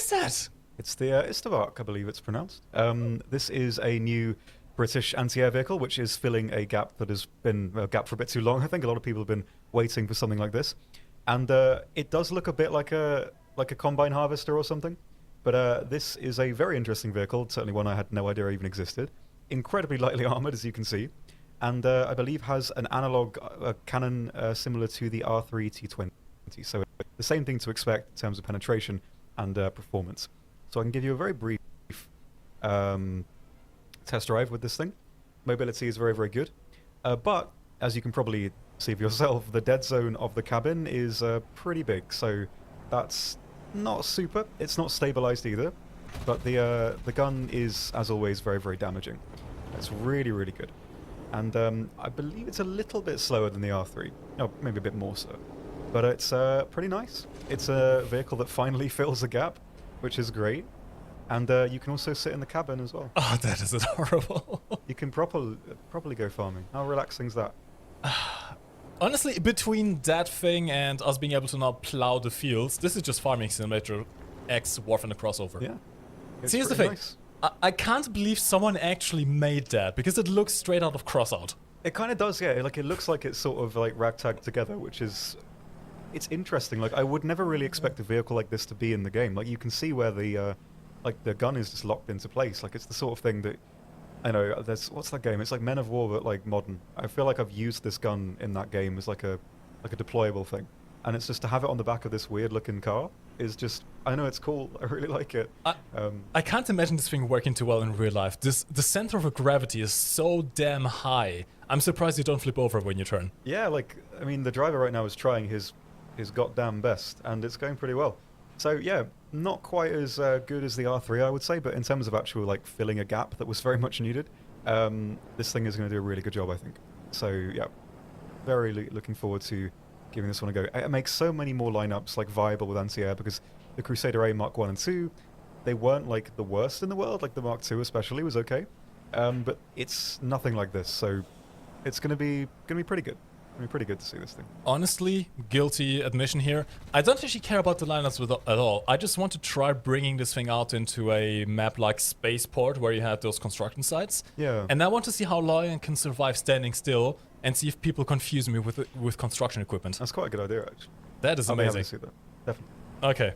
is that? It's the Ystervark, I believe it's pronounced. This is a new British anti-air vehicle, which is filling a gap that has been a gap for a bit too long. I think a lot of people have been waiting for something like this, and it does look a bit like a combine harvester or something. But this is a very interesting vehicle, certainly one I had no idea even existed. Incredibly lightly armored, as you can see, and I believe has an analog cannon similar to the R3 T20. So the same thing to expect in terms of penetration and performance. So I can give you a very brief test drive with this thing. Mobility is very, very good. But, as you can probably see for yourself, the dead zone of the cabin is pretty big. So that's not super. It's not stabilized either. But the gun is, as always, very, very damaging. It's really, really good. And I believe it's a little bit slower than the R3. Oh, maybe a bit more so. But it's pretty nice. It's a vehicle that finally fills the gap, which is great. And you can also sit in the cabin as well. Oh, that is adorable. You can properly go farming. How relaxing is that? Honestly, between that thing and us being able to now plow the fields, this is just Farming Simulator X War Thunder crossover. Yeah. See, here's the thing. Nice. I can't believe someone actually made that, because it looks straight out of Crossout. It kind of does, yeah. Like, it looks like it's sort of like ragtag together, which is... It's interesting. Like, I would never really expect a vehicle like this to be in the game. Like, you can see where the gun is just locked into place. Like, it's the sort of thing that, I know, there's, what's that game? It's like Men of War, but like modern. I feel like I've used this gun in that game as like a deployable thing. And it's just to have it on the back of this weird looking car is just, I know it's cool. I really like it. I can't imagine this thing working too well in real life. The center of gravity is so damn high. I'm surprised you don't flip over when you turn. Yeah, like, I mean, the driver right now is trying his goddamn best, and it's going pretty well. So yeah, not quite as good as the R3, I would say, but in terms of actual like filling a gap that was very much needed, this thing is going to do a really good job, I think. So yeah, very looking forward to giving this one a go. It makes so many more lineups like viable with anti-air, because the Crusader A Mark 1 and 2, they weren't like the worst in the world. Like the Mark 2 especially was okay, but it's nothing like this. So it's going to be pretty good. Pretty good to see this thing. Honestly, guilty admission here. I don't actually care about the lineups at all. I just want to try bringing this thing out into a map like Spaceport, where you have those construction sites. Yeah. And I want to see how long I can survive standing still, and see if people confuse me with construction equipment. That's quite a good idea, actually. That is amazing. See that. Definitely. Okay.